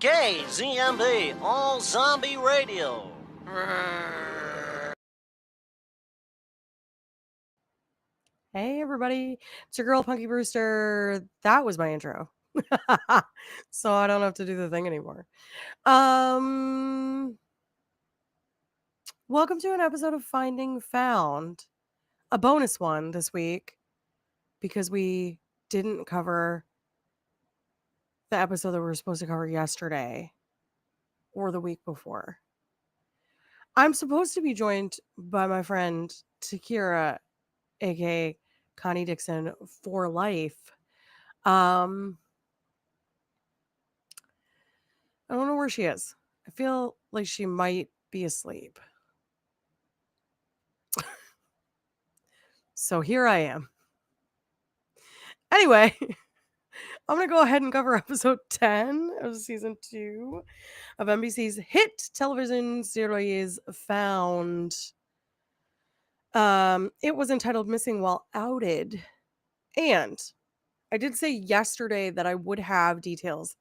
KZMB All Zombie Radio. Hey everybody, it's your girl Punky Brewster. That was my intro. So I don't have to do the thing anymore. Welcome to an episode of Finding Found. A bonus one this week because we didn't cover the episode that we were supposed to cover yesterday or the week before. I'm supposed to be joined by my friend Takira, aka Connie Dixon for life. I don't know where she is. I feel like she might be asleep. So here I am. Anyway, I'm going to go ahead and cover episode 10 of season 2 of NBC's hit television series Found. It was entitled Missing While Outed. And I did say yesterday that I would have details,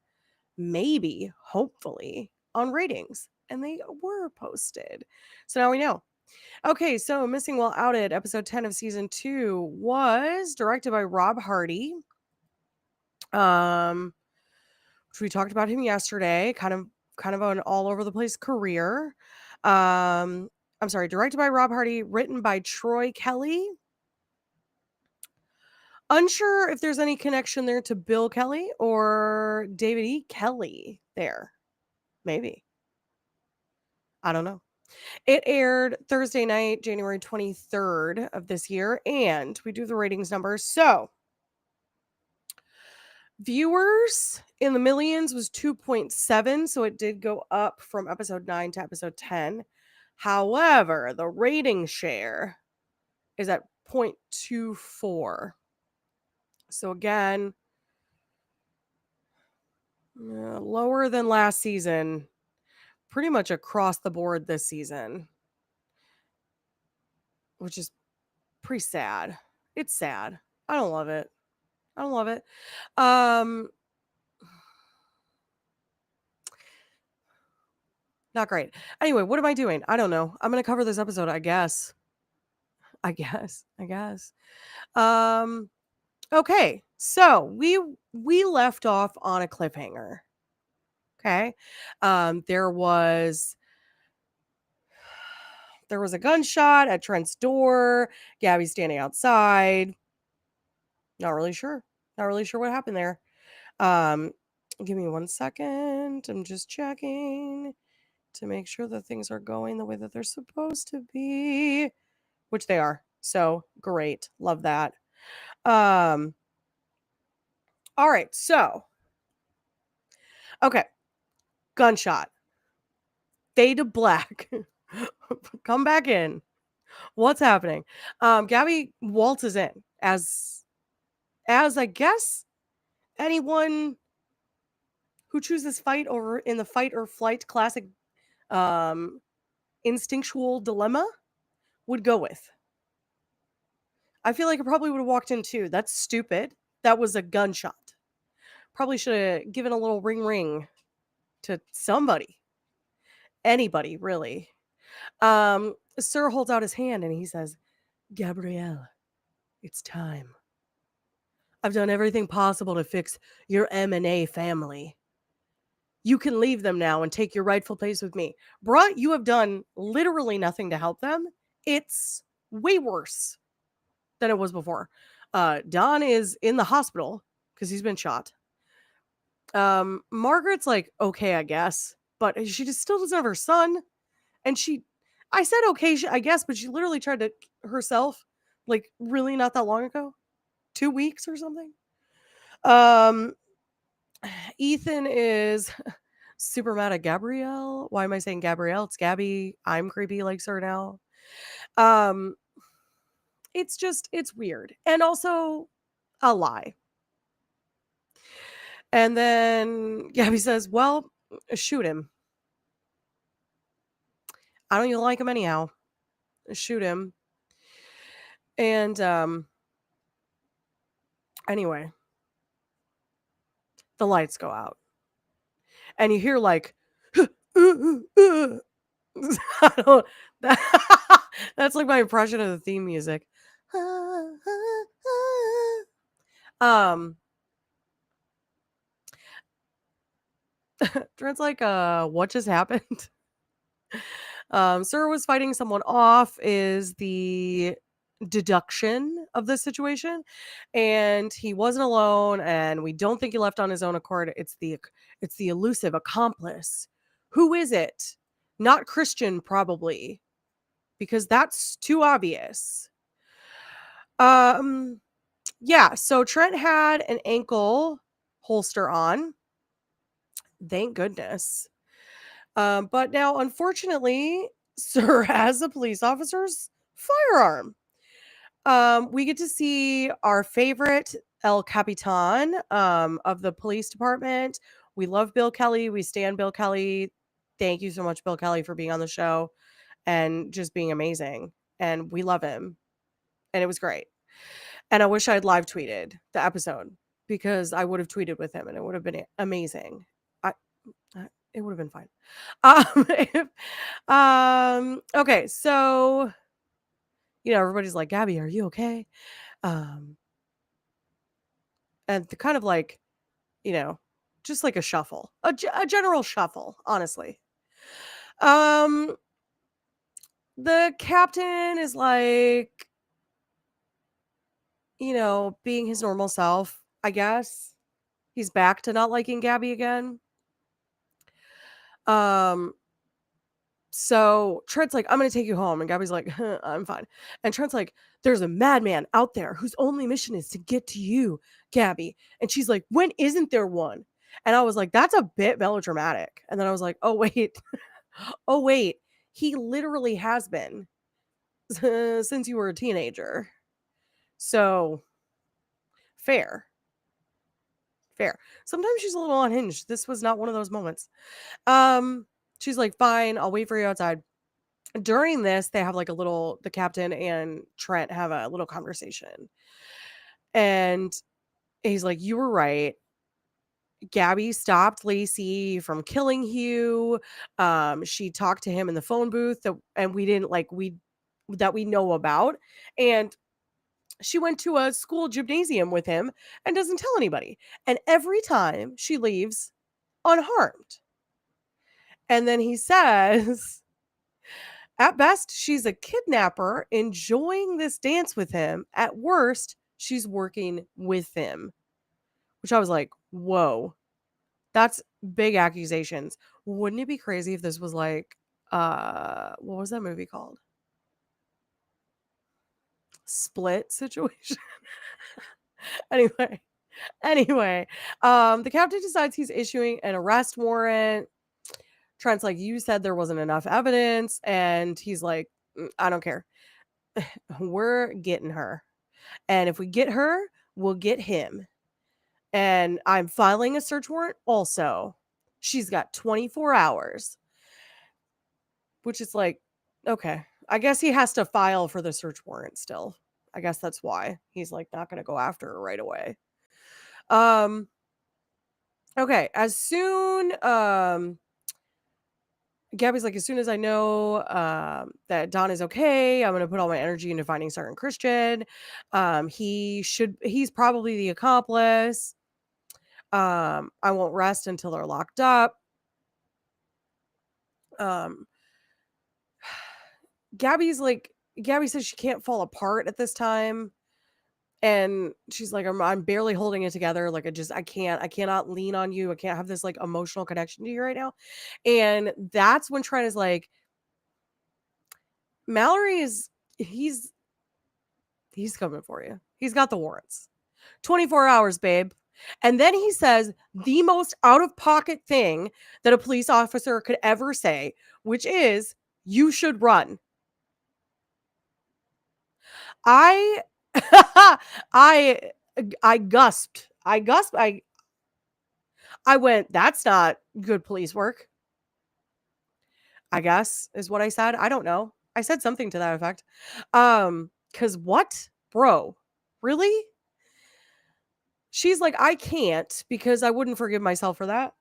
maybe, hopefully, on ratings. And they were posted. So now we know. Okay, so Missing While Outed, episode 10 of season 2, was directed by Rob Hardy. Which we talked about him yesterday, kind of an all over the place career. Directed by Rob Hardy, written by Troy Kelly. Unsure if there's any connection there to Bill Kelly or David E. Kelly there. Maybe. I don't know. It aired Thursday night, January 23rd of this year, and we do the ratings numbers. So, viewers in the millions was 2.7, so it did go up from episode 9 to episode 10. However, the rating share is at 0.24. So again, lower than last season, pretty much across the board this season, which is pretty sad. It's sad. I don't love it. Not great. Anyway, what am I doing? I don't know. I'm going to cover this episode, I guess. Okay. So, we left off on a cliffhanger. Okay? There was a gunshot at Trent's door. Gabby's standing outside. Not really sure what happened there. Give me 1 second. I'm just checking to make sure that things are going the way that they're supposed to be, which they are. So, great. Love that. All right. So, okay. Gunshot. Fade to black. Come back in. What's happening? Gabby waltzes in as I guess anyone who chooses fight over in the fight or flight classic instinctual dilemma would go with. I feel like I probably would have walked in too. That's stupid. That was a gunshot. Probably should have given a little ring to somebody. Anybody, really. Sir holds out his hand and he says, "Gabrielle, it's time. I've done everything possible to fix your M&A family. You can leave them now and take your rightful place with me." Bruh, you have done literally nothing to help them. It's way worse than it was before. Don is in the hospital because he's been shot. Margaret's like, okay, I guess, but she just still doesn't have her son. And I said okay, I guess, but she literally tried to herself, like really not that long ago, 2 weeks or something. Ethan is super mad at Gabrielle. Why am I saying Gabrielle? It's Gabby. I'm creepy like her now. It's weird. And also a lie. And then Gabby says, "Well, shoot him. I don't even like him anyhow. Shoot him." And anyway, the lights go out. and you hear like, I don't, that's like my impression of the theme music. Um, Trent's like, what just happened? Sir was fighting someone off is the deduction of this situation, and he wasn't alone, and we don't think he left on his own accord. It's the elusive accomplice. Who is it? Not Christian, probably, because that's too obvious. Yeah, so Trent had an ankle holster on. Thank goodness. But now, unfortunately, Sir has a police officer's firearm. We get to see our favorite El Capitan of the police department. We love Bill Kelly. We stand Bill Kelly. Thank you so much, Bill Kelly, for being on the show and just being amazing. And we love him. And it was great. And I wish I had live tweeted the episode because I would have tweeted with him and it would have been amazing. It would have been fine. Okay, so everybody's like, Gabby, are you okay? And the kind of like, just like a shuffle, a general shuffle, honestly. The captain is like, being his normal self, I guess. He's back to not liking Gabby again. So Trent's like, I'm going to take you home. And Gabby's like, I'm fine. And Trent's like, there's a madman out there whose only mission is to get to you, Gabby. And she's like, when isn't there one? And I was like, that's a bit melodramatic. And then I was like, oh, wait. Oh, wait. He literally has been since you were a teenager. So fair. Sometimes she's a little unhinged. This was not one of those moments. She's like, fine, I'll wait for you outside. During this, they have like the captain and Trent have a little conversation. And he's like, you were right. Gabby stopped Lacey from killing Hugh. She talked to him in the phone booth and we didn't that we know about. And she went to a school gymnasium with him and doesn't tell anybody. And every time she leaves unharmed. And then he says, at best, she's a kidnapper enjoying this dance with him. At worst, she's working with him. Which I was like, whoa, that's big accusations. Wouldn't it be crazy if this was like, what was that movie called? Split situation. Anyway, the captain decides he's issuing an arrest warrant. Trent's like, you said there wasn't enough evidence. And he's like, I don't care. We're getting her. And if we get her, we'll get him. And I'm filing a search warrant also. She's got 24 hours. Which is like, okay. I guess he has to file for the search warrant still. I guess that's why he's like not going to go after her right away. Okay, as soon Gabby's like, as soon as I know that Don is okay, I'm gonna put all my energy into finding Sergeant Christian. He's probably the accomplice. I won't rest until they're locked up. Gabby says she can't fall apart at this time. And she's like, I'm barely holding it together. Like, I cannot lean on you. I can't have this like emotional connection to you right now. And that's when Trent is like, Mallory he's coming for you. He's got the warrants. 24 hours, babe. And then he says the most out of pocket thing that a police officer could ever say, which is, you should run. I gusped. I went, that's not good police work. I guess is what I said. I don't know. I said something to that effect. Cause what? Bro, really? She's like, I can't because I wouldn't forgive myself for that.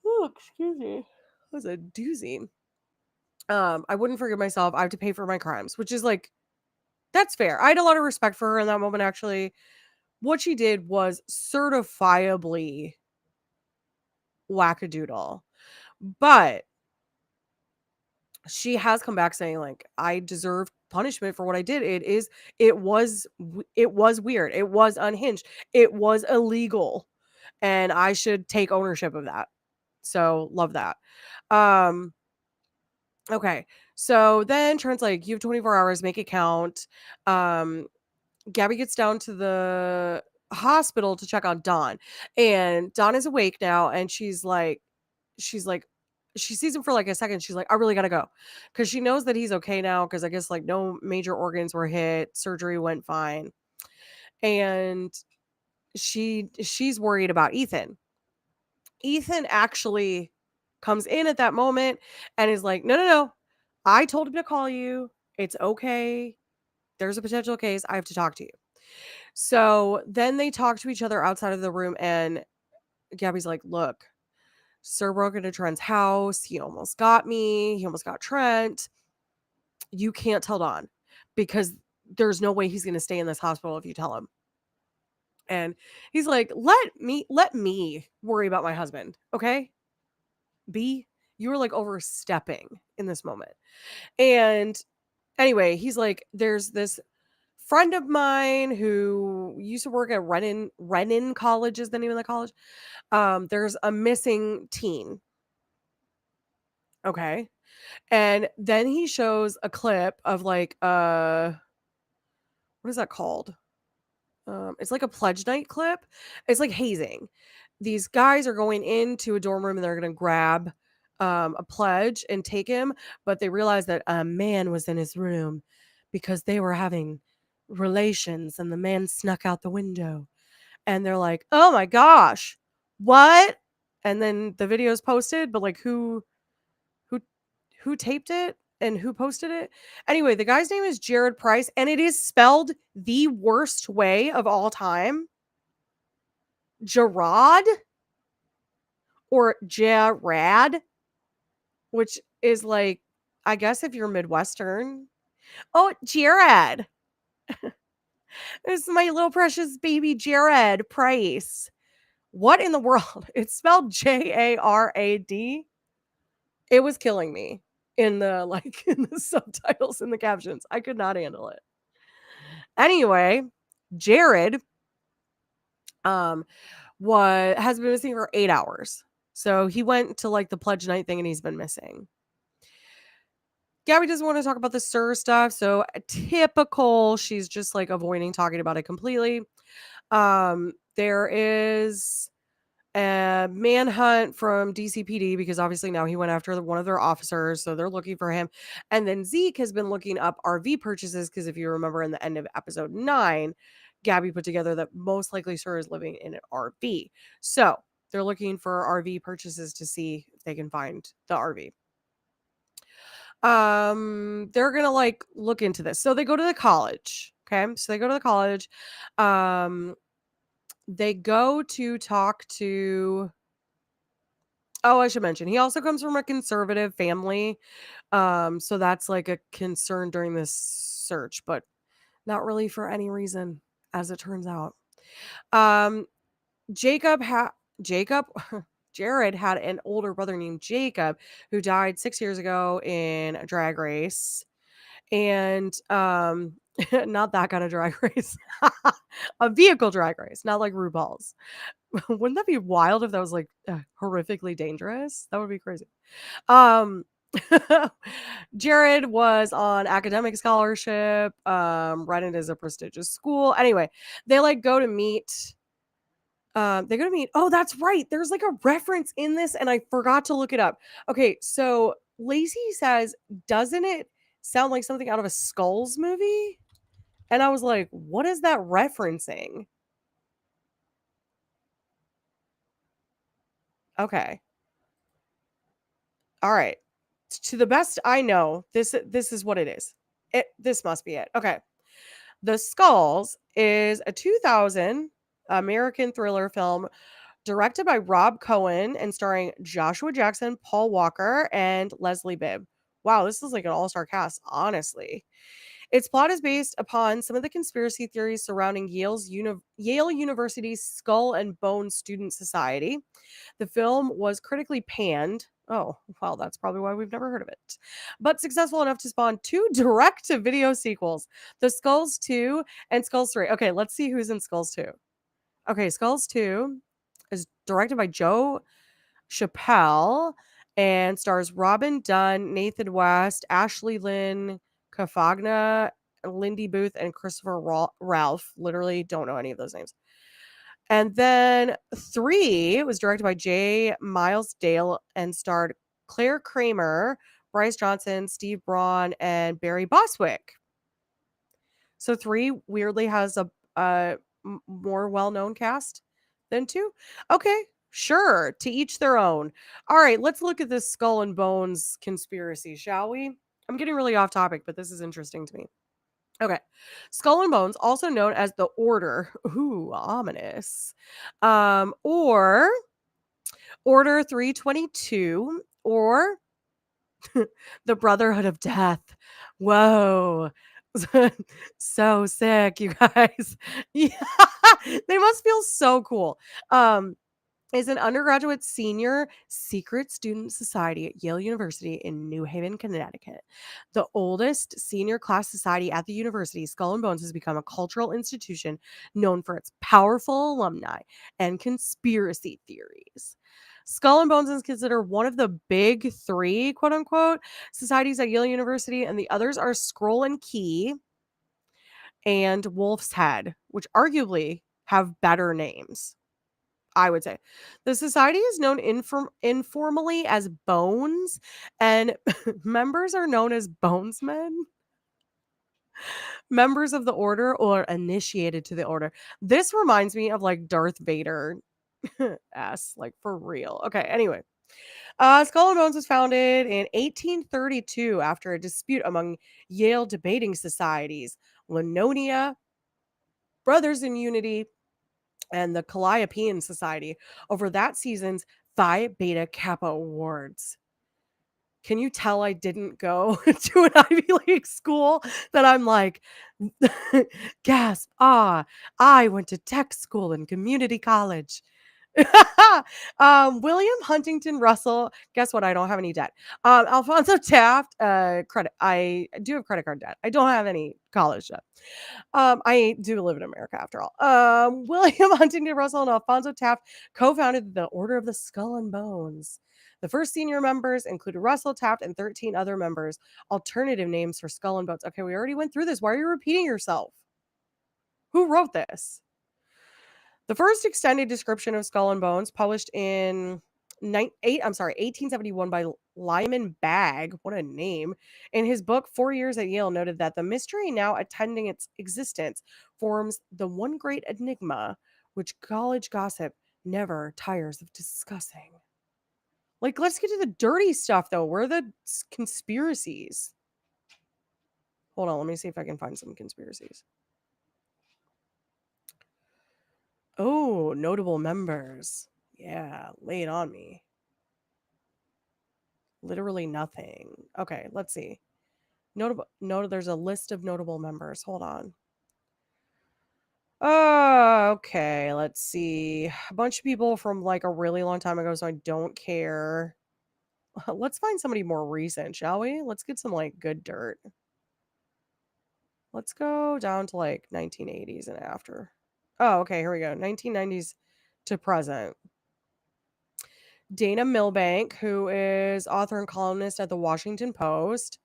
Oh, excuse me. That was a doozy. I wouldn't forgive myself. I have to pay for my crimes, which is like, that's fair. I had a lot of respect for her in that moment, actually. What she did was certifiably wackadoodle. But she has come back saying, like, I deserve punishment for what I did. It was weird. It was unhinged. It was illegal. And I should take ownership of that. So love that. Um, okay. So then Trent's like, you have 24 hours, make it count. Um, Gabby gets down to the hospital to check on Dawn. And Dawn is awake now, and she's like, she sees him for like a second. She's like, I really gotta go. Cause she knows that he's okay now. Cause I guess like no major organs were hit. Surgery went fine. And she's worried about Ethan. Ethan actually comes in at that moment and is like, no. I told him to call you. It's okay. There's a potential case. I have to talk to you. So then they talk to each other outside of the room, and Gabby's like, look, Sir broke into Trent's house. He almost got me. He almost got Trent. You can't tell Don because there's no way he's going to stay in this hospital if you tell him. And he's like, let me worry about my husband. Okay. B, you were like overstepping in this moment. And anyway, he's like, there's this friend of mine who used to work at Renin College is the name of the college. There's a missing teen. Okay. And then he shows a clip of like what is that called? It's like a pledge night clip. It's like hazing. These guys are going into a dorm room and they're gonna grab a pledge and take him, but they realize that a man was in his room because they were having relations and the man snuck out the window. And they're like, oh my gosh, what? And then the video is posted, but like who who taped it and who posted it? Anyway, the guy's name is Jared Price, and it is spelled the worst way of all time. Gerard or Jarad, which is like, I guess if you're Midwestern. Oh, Jared. This is my little precious baby Jared Price. What in the world? It's spelled Jarad. It was killing me in the like in the subtitles in the captions. I could not handle it. Anyway, Jared has been missing for 8 hours. So he went to like the pledge night thing and he's been missing. Gabby doesn't want to talk about the Sir stuff, so typical, she's just like avoiding talking about it completely. There is a manhunt from DCPD because obviously now he went after one of their officers, so they're looking for him. And then Zeke has been looking up RV purchases because if you remember in the end of episode 9, Gabby put together that most likely Sir is living in an RV. So they're looking for RV purchases to see if they can find the RV. They're gonna like look into this. So they go to the college. Okay, so they go to the college. They go to talk to. Oh, I should mention he also comes from a conservative family. So that's like a concern during this search, but not really for any reason, as it turns out. Um, Jacob Jared had an older brother named Jacob who died 6 years ago in a drag race. And not that kind of drag race. A vehicle drag race, not like RuPaul's. Wouldn't that be wild if that was like horrifically dangerous? That would be crazy. Um Jared was on academic scholarship. Reddit is a prestigious school. Anyway, they like go to meet. They go to meet. Oh, that's right. There's like a reference in this, and I forgot to look it up. Okay, so Lacey says, "Doesn't it sound like something out of a Skulls movie?" And I was like, "What is that referencing?" Okay. All right. To the best I know, this is what it is. This must be it. Okay. The Skulls is a 2000 American thriller film Directed by Rob Cohen and starring Joshua Jackson, Paul Walker, and Leslie Bibb. Wow, this is like an all-star cast, honestly. Its plot is based upon some of the conspiracy theories surrounding Yale University's Skull and Bone Student Society. The film was critically panned. Oh, well, that's probably why we've never heard of it. But successful enough to spawn two direct to video sequels, The Skulls 2 and Skulls 3. Okay, let's see who's in Skulls 2. Okay, Skulls 2 is directed by Joe Chappelle and stars Robin Dunn, Nathan West, Ashley Lynn Cafagna, Lindy Booth, and Christopher Ralph. Literally don't know any of those names. And then 3 was directed by J. Miles Dale and starred Claire Kramer, Bryce Johnson, Steve Braun, and Barry Bostwick. So 3 weirdly has a more well-known cast than 2. Okay, sure, to each their own. All right, let's look at this Skull and Bones conspiracy, shall we? I'm getting really off topic, but this is interesting to me. Okay. Skull and Bones, also known as the Order. Ooh, ominous. Or Order 322, or the Brotherhood of Death. Whoa. So sick, you guys. Yeah. They must feel so cool. Is an undergraduate senior secret student society at Yale University in New Haven, Connecticut. The oldest senior class society at the university, Skull and Bones has become a cultural institution known for its powerful alumni and conspiracy theories. Skull and Bones is considered one of the big 3, quote unquote, societies at Yale University, and the others are Scroll and Key and Wolf's Head, which arguably have better names. I would say. The society is known informally as Bones, and members are known as Bonesmen. Members of the order or initiated to the order. This reminds me of like Darth Vader. Like for real. Okay, anyway. Skull and Bones was founded in 1832 after a dispute among Yale debating societies, Linonia, Brothers in Unity, and the Calliopean Society over that season's Phi Beta Kappa Awards. Can you tell I didn't go to an Ivy League school? That I'm like, gasp, I went to tech school and community college. William Huntington Russell. Guess what? I don't have any debt. Alfonso Taft. Credit. I do have credit card debt. I don't have any college debt. I do live in America after all. William Huntington Russell and Alfonso Taft co-founded the Order of the Skull and Bones. The first senior members included Russell, Taft, and 13 other members. Alternative names for Skull and Bones. Okay, we already went through this. Why are you repeating yourself? Who wrote this? The first extended description of Skull and Bones, published in 1871 by Lyman Bagg, what a name, in his book 4 Years at Yale, noted that the mystery now attending its existence forms the one great enigma which college gossip never tires of discussing. Like, let's get to the dirty stuff, though. Where are the conspiracies? Hold on, let me see if I can find some conspiracies. Oh, notable members. Yeah, lay it on me. Literally nothing. Okay, let's see. There's a list of notable members. Hold on. Okay, let's see. A bunch of people from like a really long time ago, so I don't care. Let's find somebody more recent, shall we? Let's get some like good dirt. Let's go down to like 1980s and after. Oh, okay, here we go. 1990s to present. Dana Milbank, who is author and columnist at the Washington Post.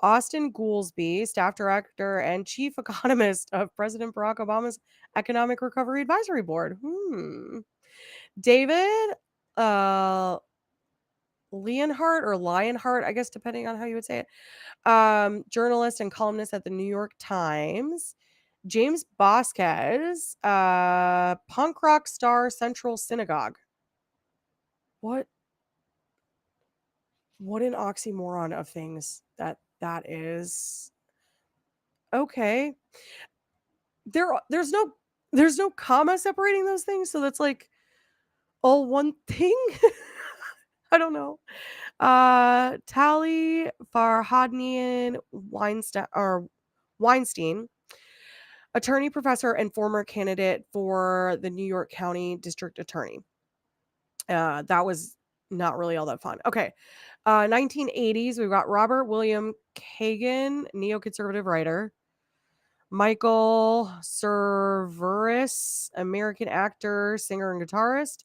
Austin Goolsbee, staff director and chief economist of President Barack Obama's Economic Recovery Advisory Board. David Leonhardt or Lionheart, I guess, depending on how you would say it. Journalist and columnist at the New York Times. James Vasquez, punk rock star, Central Synagogue. What an oxymoron of things that is. Okay. There's no comma separating those things, so that's like All one thing? I don't know. Tali Farhadnian Weinstein, attorney, professor, and former candidate for the New York County District Attorney. That was not really all that fun. Okay. 1980s, we've got Robert William Kagan, neoconservative writer. Michael Cerveris, American actor, singer, and guitarist.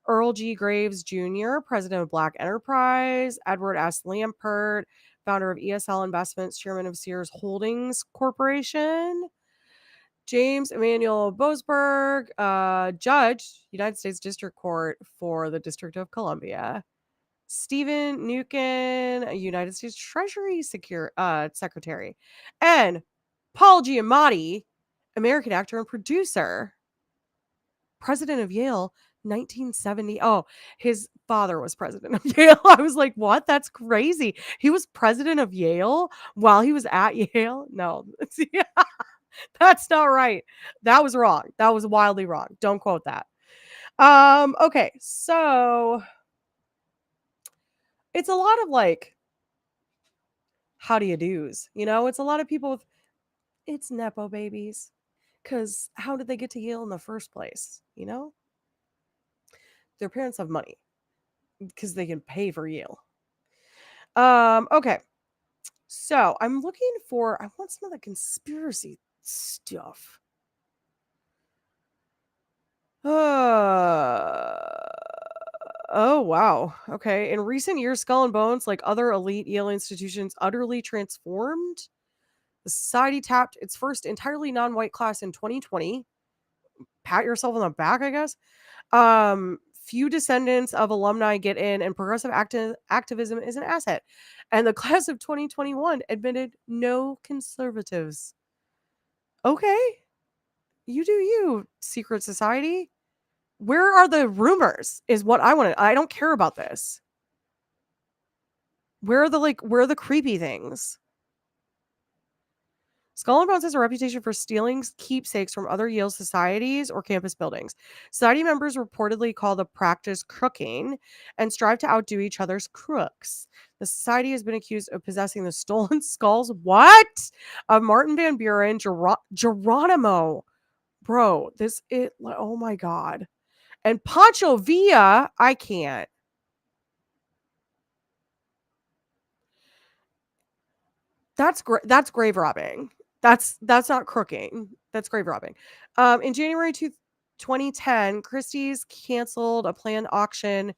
Earl G. Graves Jr., president of Black Enterprise. Edward S. Lampert, founder of ESL Investments, chairman of Sears Holdings Corporation. James Emmanuel Boasberg, judge, United States District Court for the District of Columbia. Stephen Nukin, a United States Treasury Secretary. And Paul Giamatti, American actor and producer. President of Yale, 1970. Oh, his father was president of Yale. I was like, what? That's crazy. He was president of Yale while he was at Yale? No. That's not right. That was wrong. That was wildly wrong. Don't quote that. Okay, so it's a lot of like, how do you do's? You know, it's a lot of people with it's Nepo babies. Because how did they get to Yale in the first place? You know? Their parents have money because they can pay for Yale. Okay. So I'm looking for I want some of the conspiracy stuff. Oh, wow. Okay. In recent years, Skull and Bones, like other elite Yale institutions, utterly transformed. The society tapped its first entirely non-white class in 2020. Pat yourself on the back, I guess. Few descendants of alumni get in, and progressive activism is an asset. And the class of 2021 admitted no conservatives. Okay. You do you, secret society. Where are the rumors is what I want to I don't care about this. Where are the creepy things? Skull and Bones has a reputation for stealing keepsakes from other Yale societies or campus buildings. Society members reportedly call the practice crooking and strive to outdo each other's crooks. The society has been accused of possessing the stolen skulls, what? Of Martin Van Buren, Geronimo. Bro, oh my God. And Pancho Villa, I can't. That's grave robbing. That's not crooking. That's grave robbing. In January 2010, Christie's canceled a planned auction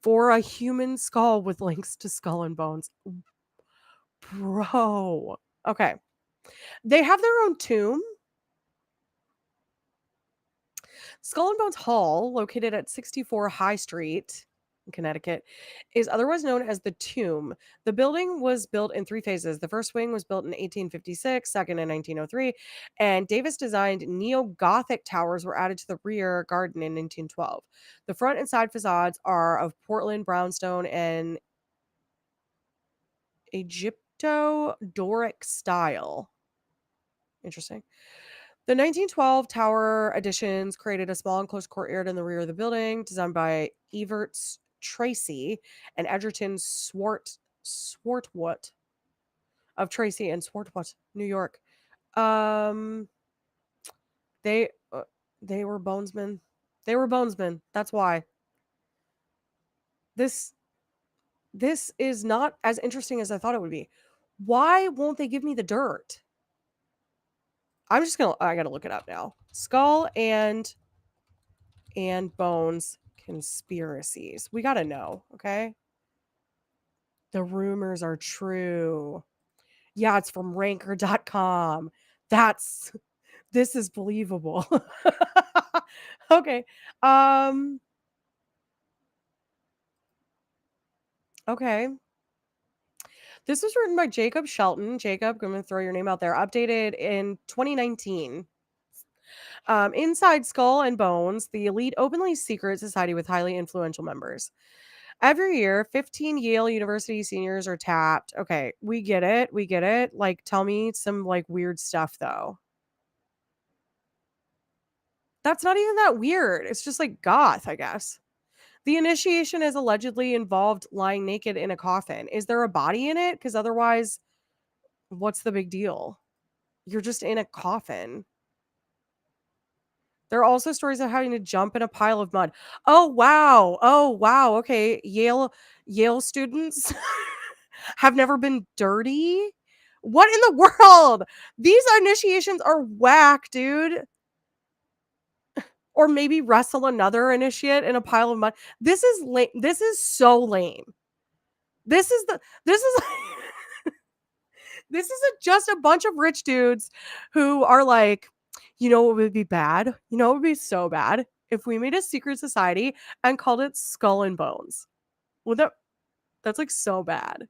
for a human skull with links to Skull and Bones. Bro. Okay. They have their own tomb. Skull and Bones Hall, located at 64 High Street in Connecticut, is otherwise known as the Tomb. The building was built in 3 phases. The first wing was built in 1856, second in 1903, and Davis designed neo-Gothic towers were added to the rear garden in 1912. The front and side facades are of Portland brownstone and Egypto-Doric style. Interesting. The 1912 tower additions created a small enclosed courtyard in the rear of the building, designed by Everts Tracy and Edgerton Swartwood of Tracy and Swartwood, New York. They were bonesmen. They were bonesmen. That's why. This is not as interesting as I thought it would be. Why won't they give me the dirt? I gotta look it up now. Skull and Bones conspiracies. We gotta know, okay? The rumors are true. Yeah, it's from ranker.com. This is believable. Okay. Okay. This was written by Jacob Shelton. Jacob, I'm going to throw your name out there. Updated in 2019. Inside Skull and Bones, the elite openly secret society with highly influential members. Every year, 15 Yale University seniors are tapped. Okay, we get it. We get it. Like, tell me some like weird stuff though. That's not even that weird. It's just like goth, I guess. The initiation is allegedly involved lying naked in a coffin. Is there a body in it? Because otherwise, what's the big deal? You're just in a coffin. There are also stories of having to jump in a pile of mud. Oh wow. Oh wow. Okay. Yale students have never been dirty. What in the world? These initiations are whack, dude. Or maybe wrestle another initiate in a pile of mud. This is lame. This is so lame. This is this is just a bunch of rich dudes who are like, you know what would be bad? You know what would be so bad? If we made a secret society and called it Skull and Bones. Would that's like so bad.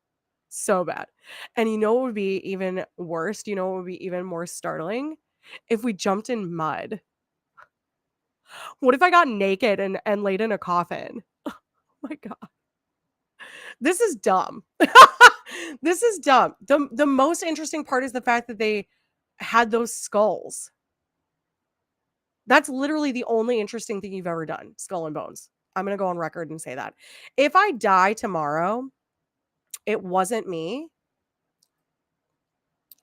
So bad. And you know what would be even worse? You know what would be even more startling? If we jumped in mud. What if I got naked and laid in a coffin? Oh my god. This is dumb. This is dumb. The most interesting part is the fact that they had those skulls. That's literally the only interesting thing you've ever done, Skull and Bones. I'm going to go on record and say that. If I die tomorrow, it wasn't me.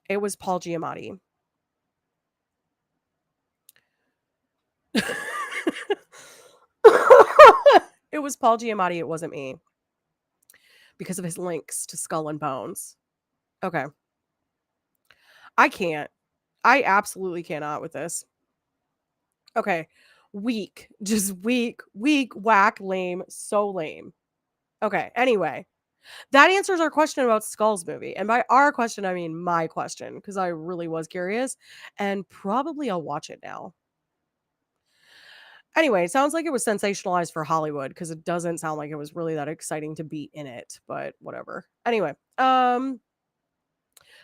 It was Paul Giamatti. It was Paul Giamatti. It wasn't me. Because of his links to Skull and Bones. Okay. I can't. I absolutely cannot with this. Okay. Weak. Just weak, whack, lame, so lame. Okay. Anyway, that answers our question about Skull's movie. And by our question, I mean my question, because I really was curious. And probably I'll watch it now. Anyway, it sounds like it was sensationalized for Hollywood because it doesn't sound like it was really that exciting to be in it, but whatever. Anyway,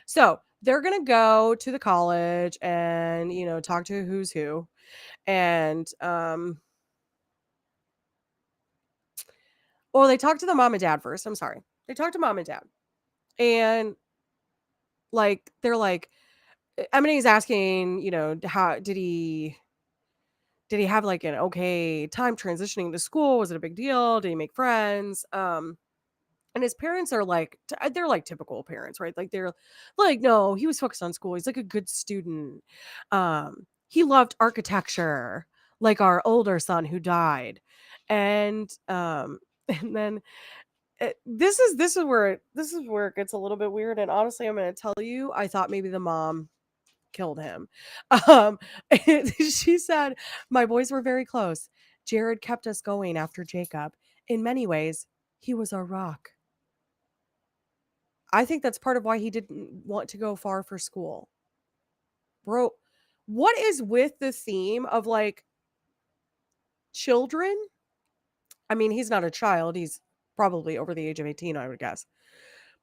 so they're gonna go to the college and talk to who's who. And well, they talked to the mom and dad first. I'm sorry. They talked to mom and dad. And like they're like Eminem's asking, how did he have like an okay time transitioning to school? Was it a big deal? Did he make friends? And his parents are like they're like typical parents, right? Like they're like, no, he was focused on school. He's like a good student. He loved architecture, like our older son who died. And and then this is where it gets a little bit weird. And honestly, I'm going to tell you, I thought maybe the mom killed him. Um, she said, "My boys were very close. Jared kept us going after Jacob. In many ways, he was our rock." I think that's part of why he didn't want to go far for school. Bro, what is with the theme of like children? I mean, he's not a child. He's probably over the age of 18, I would guess.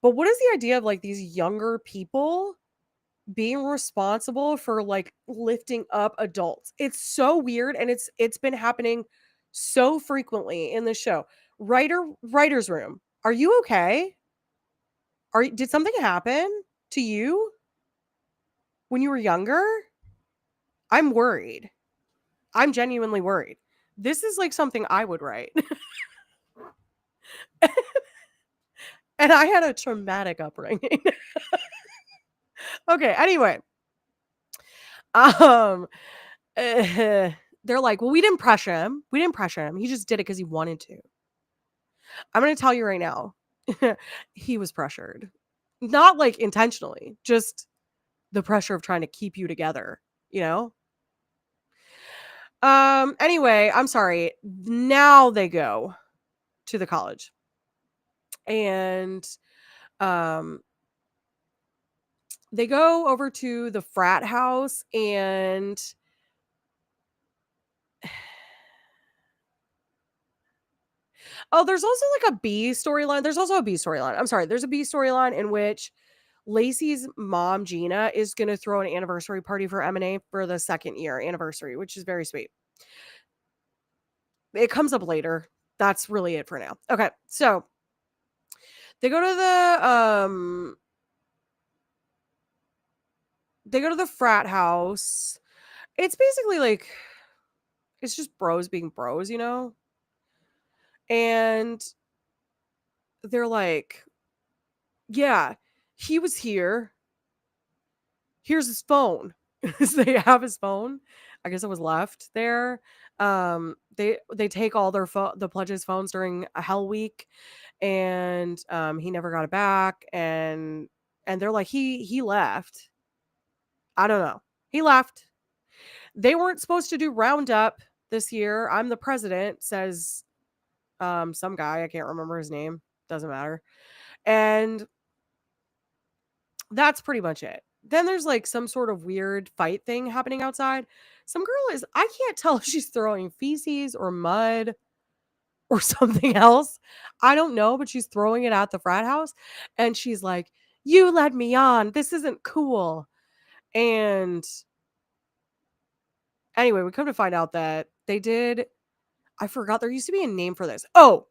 But what is the idea of like these younger people being responsible for like lifting up adults? It's so weird, and it's been happening so frequently in the show. Writer's room. Are you okay? Did something happen to you when you were younger? I'm worried. I'm genuinely worried. This is like something I would write. And I had a traumatic upbringing. Okay, anyway. Um they're like, "Well, we didn't pressure him. We didn't pressure him. He just did it because he wanted to." I'm going to tell you right now. He was pressured. Not like intentionally, just the pressure of trying to keep you together, you know? Anyway, I'm sorry. Now they go to the college. And um they go over to the frat house, and oh, there's also like a B storyline. There's also a B storyline. I'm sorry. There's a B storyline in which Lacey's mom, Gina, is going to throw an anniversary party for M&A for the second year anniversary, which is very sweet. It comes up later. That's really it for now. Okay. So they go to the frat house. It's basically like It's just bros being bros, you know? And they're like, "Yeah, he was here. Here's his phone." So they have his phone. I guess it was left there. They take all the pledges phones during a Hell Week, and he never got it back, and they're like, he left. I don't know. He left. They weren't supposed to do roundup this year. I'm the president, says some guy, I can't remember his name. Doesn't matter. And that's pretty much it. Then there's like some sort of weird fight thing happening outside. Some girl is, I can't tell if she's throwing feces or mud or something else. I don't know, but she's throwing it at the frat house. And she's like, "You led me on. This isn't cool." And anyway, we come to find out that they did, I forgot there used to be a name for this. Oh,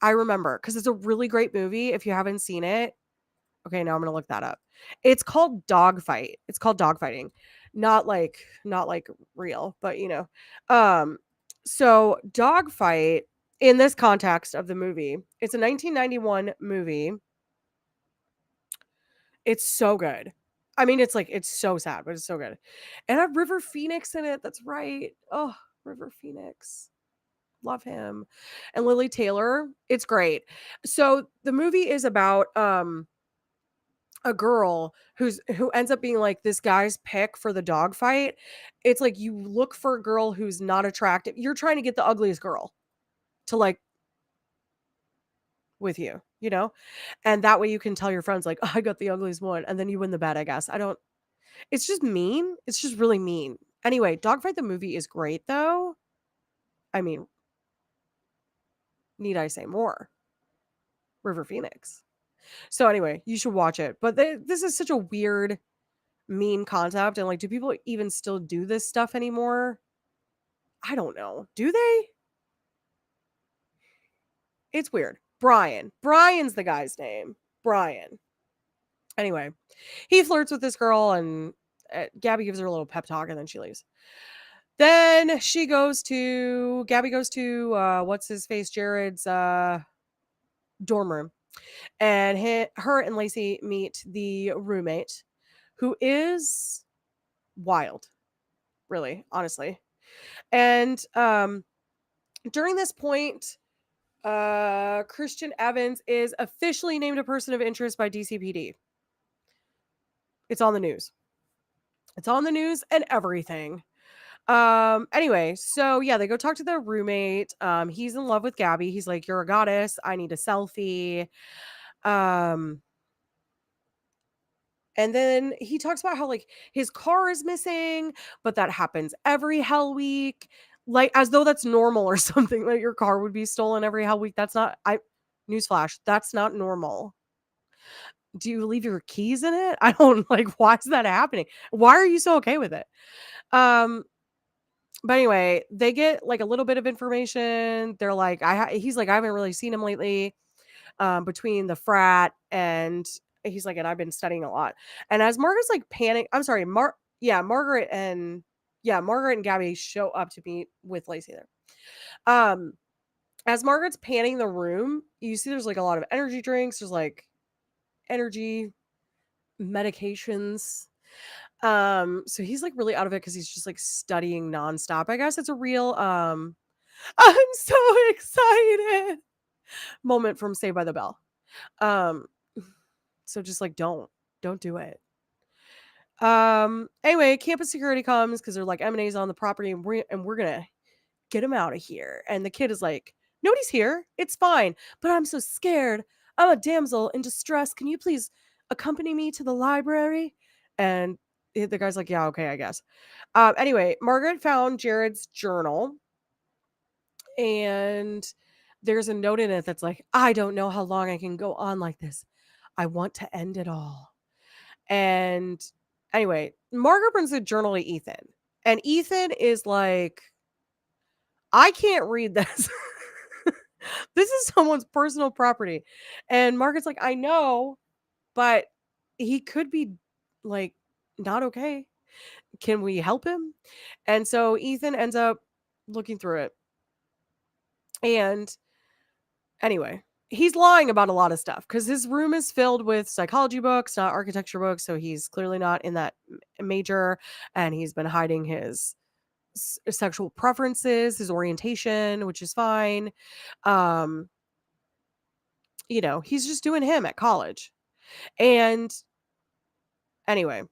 I remember, because it's a really great movie. If you haven't seen it, okay, now I'm gonna look that up. It's called Dogfight. It's called Dogfighting. Not like real, but you know. Um, so Dogfight, in this context of the movie, it's a 1991 movie. It's so good. I mean, it's like, it's so sad, but it's so good. And I have River Phoenix in it. That's right. Oh, River Phoenix. Love him. And Lily Taylor. It's great. So the movie is about a girl who ends up being like this guy's pick for the dog fight. It's like you look for a girl who's not attractive. You're trying to get the ugliest girl to like with you, you know? And that way you can tell your friends like, "Oh, I got the ugliest one," and then you win the bet, I guess. I don't, it's just mean. It's just really mean. Anyway, Dogfight the movie is great though. I mean, need I say more? River Phoenix. So anyway, you should watch it. But this is such a weird, mean concept, and like, do people even still do this stuff anymore? I don't know. Do they? It's weird. Brian. Brian's the guy's name. Brian. Anyway, he flirts with this girl, and Gabby gives her a little pep talk, and then she leaves. Then Gabby goes to what's his face, Jared's dorm room, and her and Lacey meet the roommate, who is wild, really, honestly. And during this point, Christian Evans is officially named a person of interest by DCPD. It's on the news. It's on the news and everything. Anyway, so yeah, they go talk to their roommate. He's in love with Gabby. He's like, "You're a goddess. I need a selfie." Um, and then he talks about how like his car is missing, but that happens every Hell Week. Like, as though that's normal or something. Like, your car would be stolen every Hell Week. That's not, I newsflash, that's not normal. Do you leave your keys in it? I don't, like, why is that happening? Why are you so okay with it? Um, but anyway, they get like a little bit of information. They're like, he's like, "I haven't really seen him lately." Between the frat and he's like, "And I've been studying a lot." And as Margaret's like panic, I'm sorry, Margaret and Gabby show up to meet with Lacey there. Um, as Margaret's panning the room, you see there's like a lot of energy drinks. There's like energy medications. So he's like really out of it because he's just like studying nonstop. I guess it's a real I'm so excited moment from Saved by the Bell. Um, so just like don't do it. Anyway, campus security comes because they're like, M&A's on the property, and we're gonna get him out of here. And the kid is like, "Nobody's here. It's fine. But I'm so scared. I'm a damsel in distress. Can you please accompany me to the library?" And the guy's like, "Yeah, okay, I guess." Anyway, Margaret found Jared's journal, and there's a note in it that's like, "I don't know how long I can go on like this. I want to end it all." And anyway, Margaret brings the journal to Ethan. And Ethan is like, "I can't read this." This is someone's personal property. And Margaret's like, "I know, but he could be like not okay. Can we help him?" And so Ethan ends up looking through it. And anyway, he's lying about a lot of stuff because his room is filled with psychology books, not architecture books. So he's clearly not in that major. And he's been hiding his sexual preferences, his orientation, which is fine. Um, he's just doing him at college. And anyway,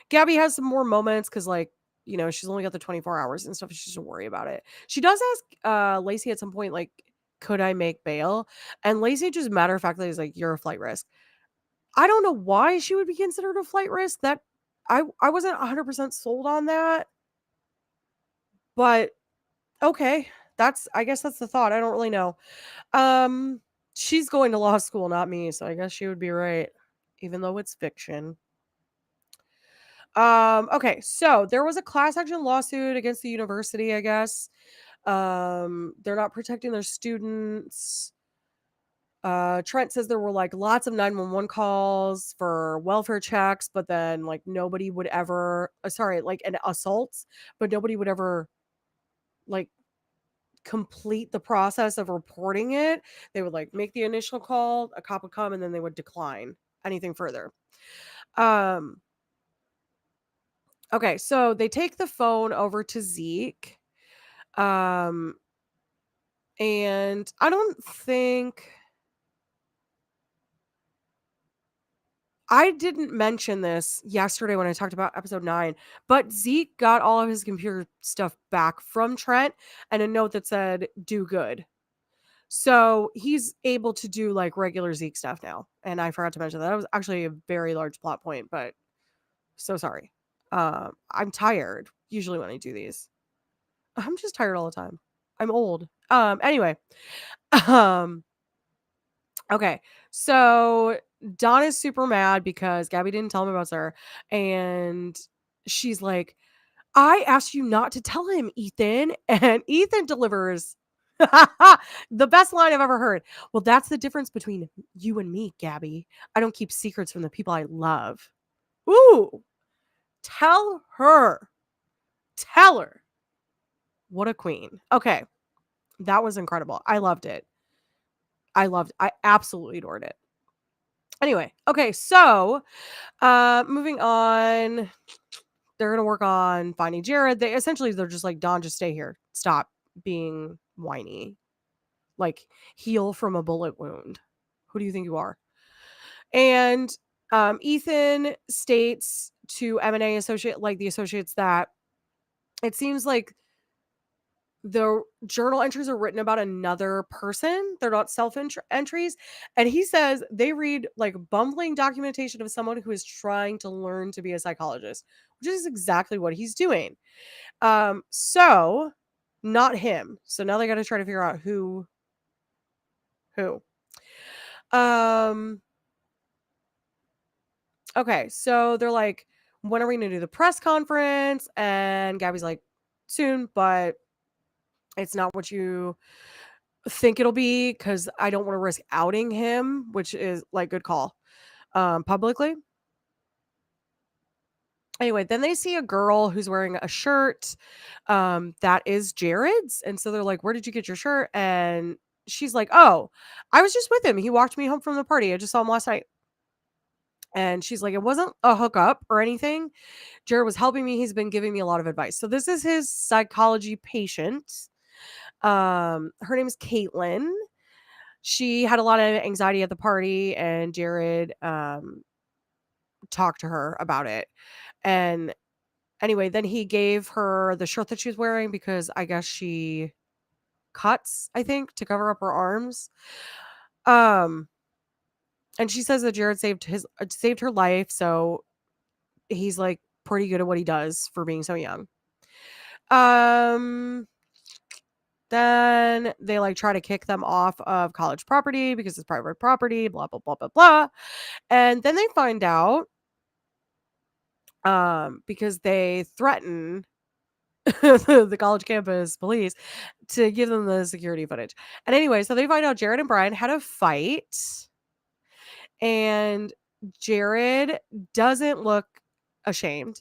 Gabby has some more moments because, like, she's only got the 24 hours and stuff. She doesn't worry about it. She does ask Lacey at some point, like, could I make bail? And Lacey just matter of factly is like, you're a flight risk. I don't know why she would be considered a flight risk. That I wasn't 100% sold on that. But okay. I guess that's the thought. I don't really know. She's going to law school, not me, so I guess she would be right, even though it's fiction. Okay, so there was a class action lawsuit against the university, I guess. They're not protecting their students. Trent says there were like lots of 911 calls for welfare checks, but then like nobody would ever like an assaults, but nobody would ever like complete the process of reporting it. They would like make the initial call, a cop would come, and then they would decline anything further. Okay, so they take the phone over to Zeke. And I don't think I didn't mention this yesterday when I talked about episode 9, but Zeke got all of his computer stuff back from Trent and a note that said, do good. So he's able to do like regular Zeke stuff now. And I forgot to mention that. That was actually a very large plot point, but so sorry. I'm tired usually when I do these. I'm just tired all the time. I'm old. Anyway. Okay. So Dawn is super mad because Gabby didn't tell him about her. And she's like, I asked you not to tell him, Ethan. And Ethan delivers the best line I've ever heard. Well, that's the difference between you and me, Gabby. I don't keep secrets from the people I love. Ooh, tell her. Tell her. What a queen. Okay. That was incredible. I loved it. I absolutely adored it. Anyway, okay, so moving on. They're gonna work on finding Jared. They're just like, Dawn, just stay here. Stop being whiny. Like, heal from a bullet wound. Who do you think you are? And Ethan states to M&A associate, like the associates, that it seems like the journal entries are written about another person. They're not self entries. And he says they read like bumbling documentation of someone who is trying to learn to be a psychologist, which is exactly what he's doing. So not him. So now they got to try to figure out who. Okay, so they're like, when are we gonna do the press conference? And Gabby's like, soon, but it's not what you think it'll be because I don't want to risk outing him, which is like good call publicly. Anyway, then they see a girl who's wearing a shirt that is Jared's. And so they're like, where did you get your shirt? And she's like, oh, I was just with him. He walked me home from the party. I just saw him last night. And she's like, it wasn't a hookup or anything. Jared was helping me. He's been giving me a lot of advice. So this is his psychology patient. Her name is Caitlin. She had a lot of anxiety at the party, and Jared talked to her about it. And anyway, then he gave her the shirt that she was wearing because I guess she cuts, I think, to cover up her arms. And she says that Jared saved her life, so he's like pretty good at what he does for being so young. Then they like try to kick them off of college property because it's private property, blah blah blah blah blah. And then they find out because they threaten the college campus police to give them the security footage. And anyway, so they find out Jared and Brian had a fight, and Jared doesn't look ashamed.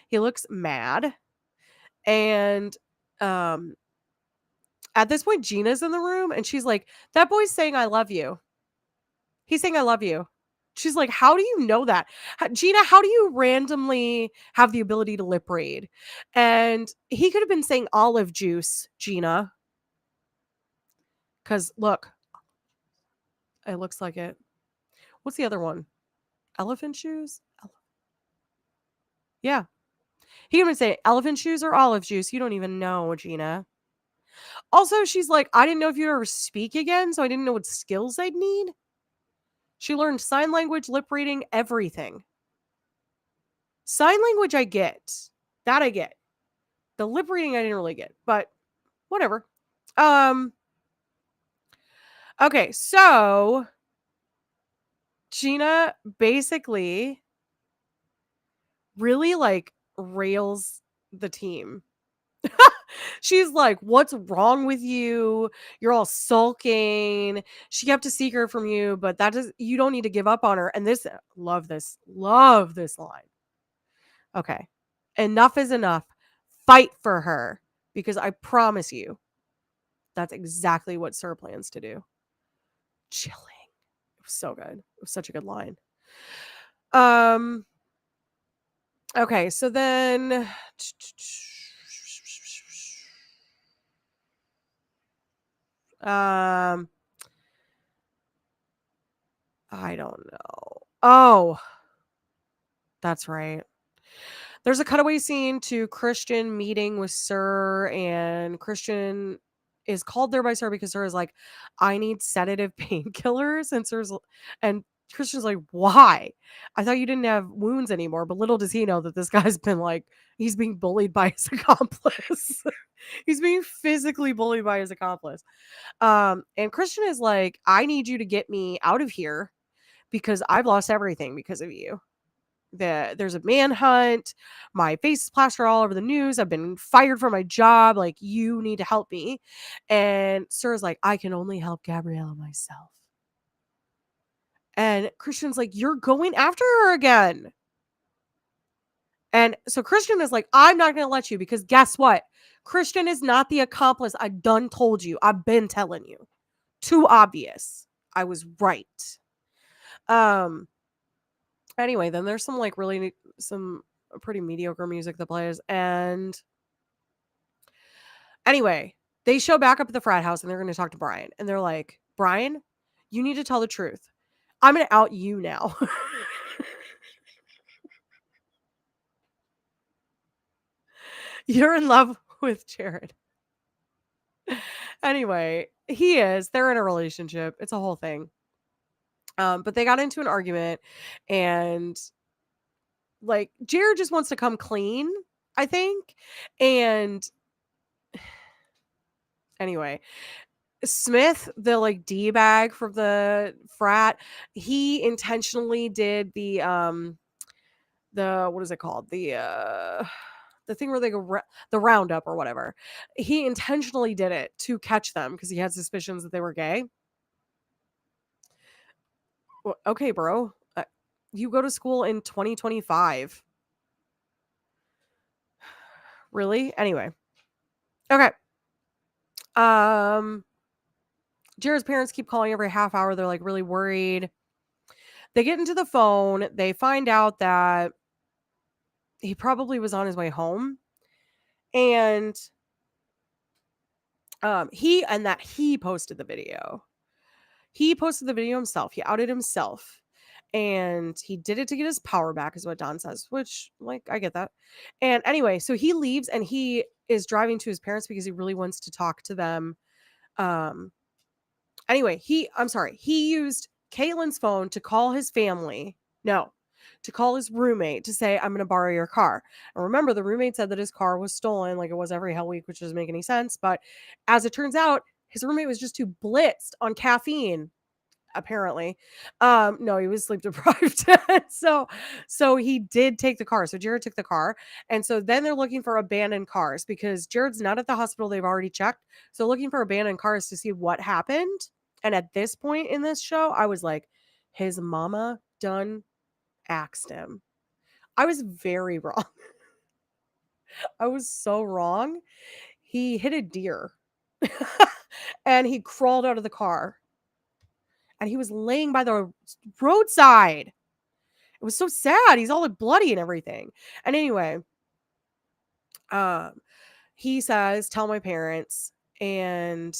He looks mad. And At this point, Gina's in the room and she's like, that boy's saying, I love you. He's saying, I love you. She's like, how do you know that? Gina, how do you randomly have the ability to lip read? And he could have been saying olive juice, Gina. Because look, it looks like it. What's the other one? Elephant shoes? Yeah. He could have say elephant shoes or olive juice. You don't even know, Gina. Also, she's like, I didn't know if you'd ever speak again, so I didn't know what skills I'd need. She learned sign language, lip reading, everything. Sign language, I get. That I get. The lip reading, I didn't really get, but whatever. Okay, so Gina basically really like rails the team. She's like, what's wrong with you? You're all sulking. She kept a secret from you, but you don't need to give up on her. And love this line. Okay. Enough is enough. Fight for her. Because I promise you, that's exactly what Sir plans to do. Chilling. It was so good. It was such a good line. Okay, so then I don't know. Oh, that's right. There's a cutaway scene to Christian meeting with Sir, and Christian is called there by Sir because Sir is like, I need sedative painkillers. And Christian's like, why? I thought you didn't have wounds anymore. But little does he know that this guy's been like, he's being bullied by his accomplice. He's being physically bullied by his accomplice. And Christian is like, I need you to get me out of here because I've lost everything because of you. There's a manhunt. My face is plastered all over the news. I've been fired from my job. Like, you need to help me. And Sir's like, I can only help Gabriella myself. And Christian's like, you're going after her again. And so Christian is like, I'm not going to let you because guess what? Christian is not the accomplice. I done told you. I've been telling you. Too obvious. I was right. Anyway, then there's some pretty mediocre music that plays. And anyway, they show back up at the frat house and they're going to talk to Brian. And they're like, Brian, you need to tell the truth. I'm going to out you now. You're in love with Jared. Anyway, he is. They're in a relationship. It's a whole thing. But they got into an argument and like Jared just wants to come clean, I think. And anyway, Smith, the like D-bag from the frat, he intentionally did the what is it called? The thing where they go the roundup or whatever. He intentionally did it to catch them because he had suspicions that they were gay. Well, okay, bro. You go to school in 2025. Really? Anyway. Okay. Jared's parents keep calling every half hour. They're like really worried. They get into the phone. They find out that he probably was on his way home. And he posted the video. He posted the video himself. He outed himself. And he did it to get his power back, is what Don says, which, like, I get that. And anyway, so he leaves and he is driving to his parents because he really wants to talk to them. Anyway, he used Caitlin's phone to call his family. No, to call his roommate to say, I'm going to borrow your car. And remember, the roommate said that his car was stolen like it was every Hell Week, which doesn't make any sense. But as it turns out, his roommate was just too blitzed on caffeine. Apparently. No, he was sleep deprived. so he did take the car. So Jared took the car. And so then they're looking for abandoned cars because Jared's not at the hospital. They've already checked. So looking for abandoned cars to see what happened. And at this point in this show, I was like, his mama done axed him. I was very wrong. I was so wrong. He hit a deer. And he crawled out of the car. And he was laying by the roadside. It was so sad. He's all like bloody and everything. And anyway, um, he says, "Tell my parents." And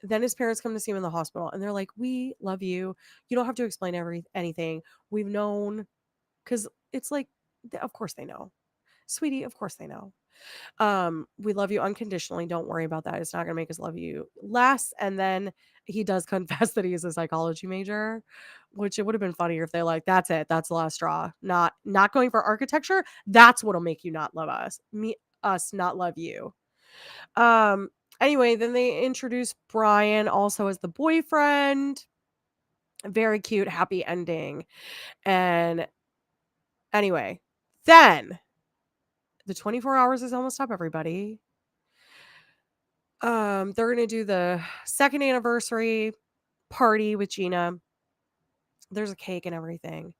then his parents come to see him in the hospital and they're like, "We love you. You don't have to explain anything. We've known." Because it's like, of course they know. Sweetie, of course they know. We love you unconditionally. Don't worry about that. It's not gonna make us love you less. And then he does confess that he is a psychology major, which it would have been funnier if they're like, that's it, that's the last straw. Not going for architecture. That's what'll make you not love us. Us not love you. Um, anyway, then they introduce Brian also as the boyfriend. Very cute, happy ending. And anyway, then the 24 hours is almost up, everybody. They're gonna do the second anniversary party with Gina. There's a cake and everything.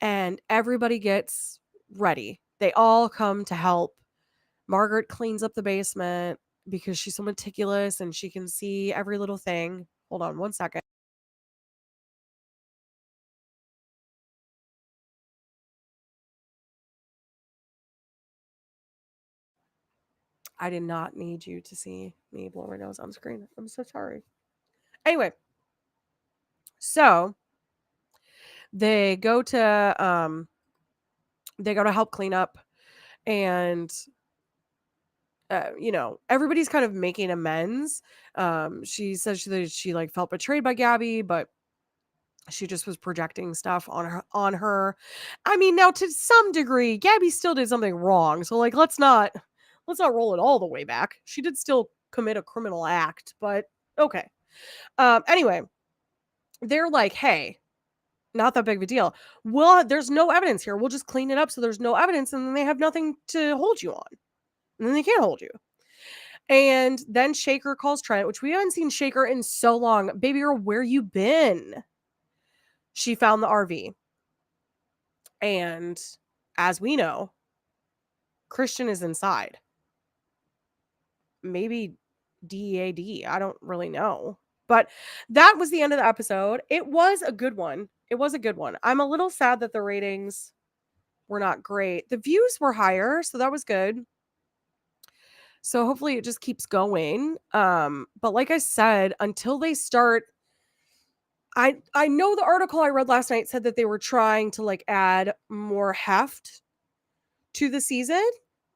And everybody gets ready. They all come to help. Margaret cleans up the basement because she's so meticulous and she can see every little thing. Hold on one second. I did not need you to see me blow my nose on screen. I'm so sorry. Anyway, so they go to help clean up and everybody's kind of making amends. She says she like felt betrayed by Gabby, but she just was projecting stuff on her. I mean, now to some degree, Gabby still did something wrong. So like let's not roll it all the way back. She did still commit a criminal act, but okay. Anyway, they're like, "Hey, not that big of a deal. Well, there's no evidence here. We'll just clean it up so there's no evidence and then they have nothing to hold you on. And then they can't hold you." And then Shaker calls Trent, which we haven't seen Shaker in so long. "Baby girl, where you been?" She found the RV. And as we know, Christian is inside. Maybe DEAD. I don't really know. But that was the end of the episode. It was a good one. It was a good one. I'm a little sad that the ratings were not great. The views were higher, so that was good. So hopefully it just keeps going. But like I said, until they start, I know the article I read last night said that they were trying to like add more heft to the season,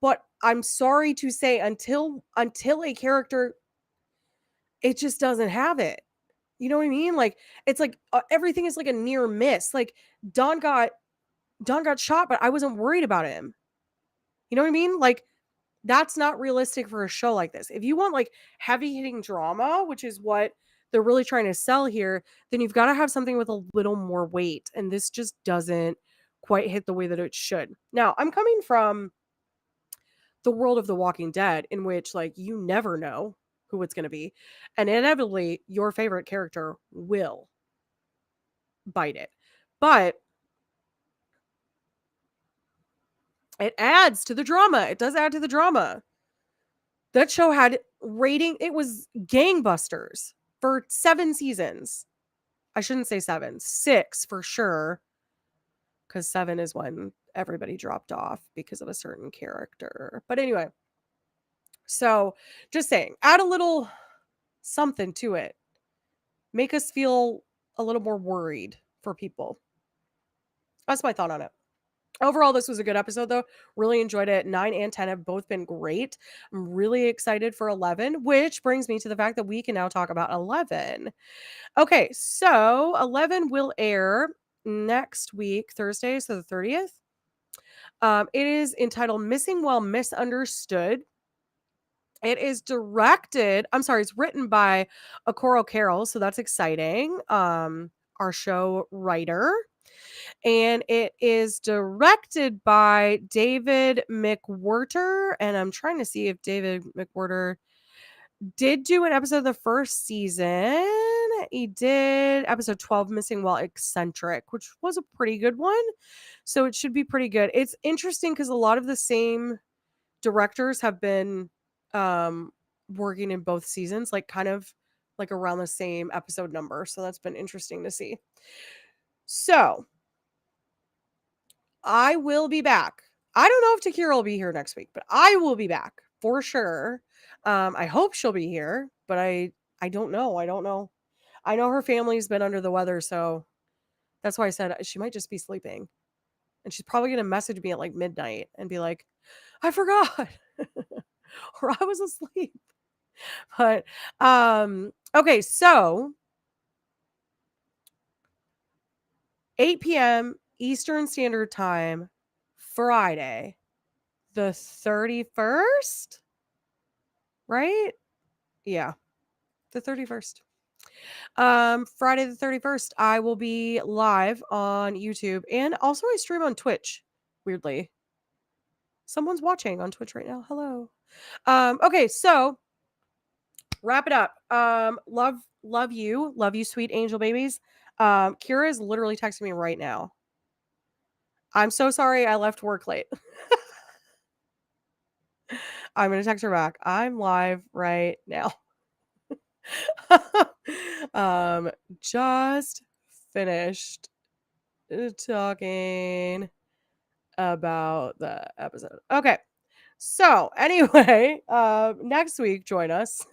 but I'm sorry to say until a character, it just doesn't have it. You know what I mean? Like it's like everything is like a near miss. Like Don got shot, but I wasn't worried about him. You know what I mean? Like that's not realistic for a show like this. If you want like heavy hitting drama, which is what they're really trying to sell here, then you've got to have something with a little more weight. And this just doesn't quite hit the way that it should. Now, I'm coming from the world of The Walking Dead, in which like you never know who it's going to be. And inevitably, your favorite character will bite it. But it adds to the drama. It does add to the drama. That show had it was gangbusters for 7 seasons. I shouldn't say 7, 6 for sure. Because 7 is when everybody dropped off because of a certain character. But anyway, so just saying, add a little something to it. Make us feel a little more worried for people. That's my thought on it. Overall, this was a good episode, though. Really enjoyed it. 9 and 10 have both been great. I'm really excited for 11, which brings me to the fact that we can now talk about 11. Okay, so 11 will air next week, Thursday, so the 30th. It is entitled Missing While Misunderstood. It is it's written by Okoro Carroll, so that's exciting. Our show writer. And it is directed by David McWhirter. And I'm trying to see if David McWhirter did do an episode of the first season. He did episode 12, Missing While Eccentric, which was a pretty good one. So it should be pretty good. It's interesting because a lot of the same directors have been working in both seasons, like kind of like around the same episode number. So that's been interesting to see. So I will be back. I don't know if Takira will be here next week, but I will be back for sure. I hope she'll be here, but I don't know. I don't know. I know her family's been under the weather, so that's why I said she might just be sleeping. And she's probably going to message me at like midnight and be like, I forgot. Or I was asleep. But okay, so 8 p.m. Eastern Standard Time, Friday, the 31st, right? Yeah, the 31st. Friday the 31st, I will be live on YouTube, and also I stream on Twitch, weirdly. Someone's watching on Twitch right now. Hello. Okay, so wrap it up. Love you, sweet angel babies. Kira is literally texting me right now. I'm so sorry I left work late. I'm gonna text her back. I'm live right now. Just finished talking about the episode. Okay. So anyway, next week join us.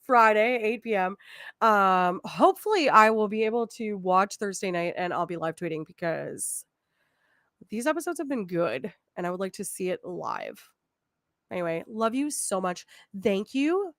Friday, 8 p.m. Hopefully I will be able to watch Thursday night and I'll be live tweeting because these episodes have been good and I would like to see it live. Anyway, love you so much. Thank you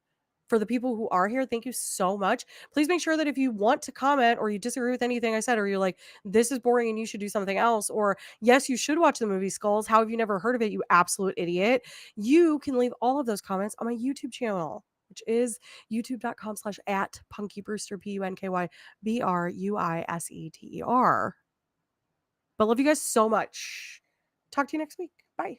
for the people who are here. Thank you so much. Please make sure that if you want to comment or you disagree with anything I said, or you're like, this is boring and you should do something else, or yes, you should watch the movie Skulls. How have you never heard of it, you absolute idiot? You can leave all of those comments on my YouTube channel, which is youtube.com/@punkybrewster, PUNKYBRUISETER. But love you guys so much. Talk to you next week. Bye.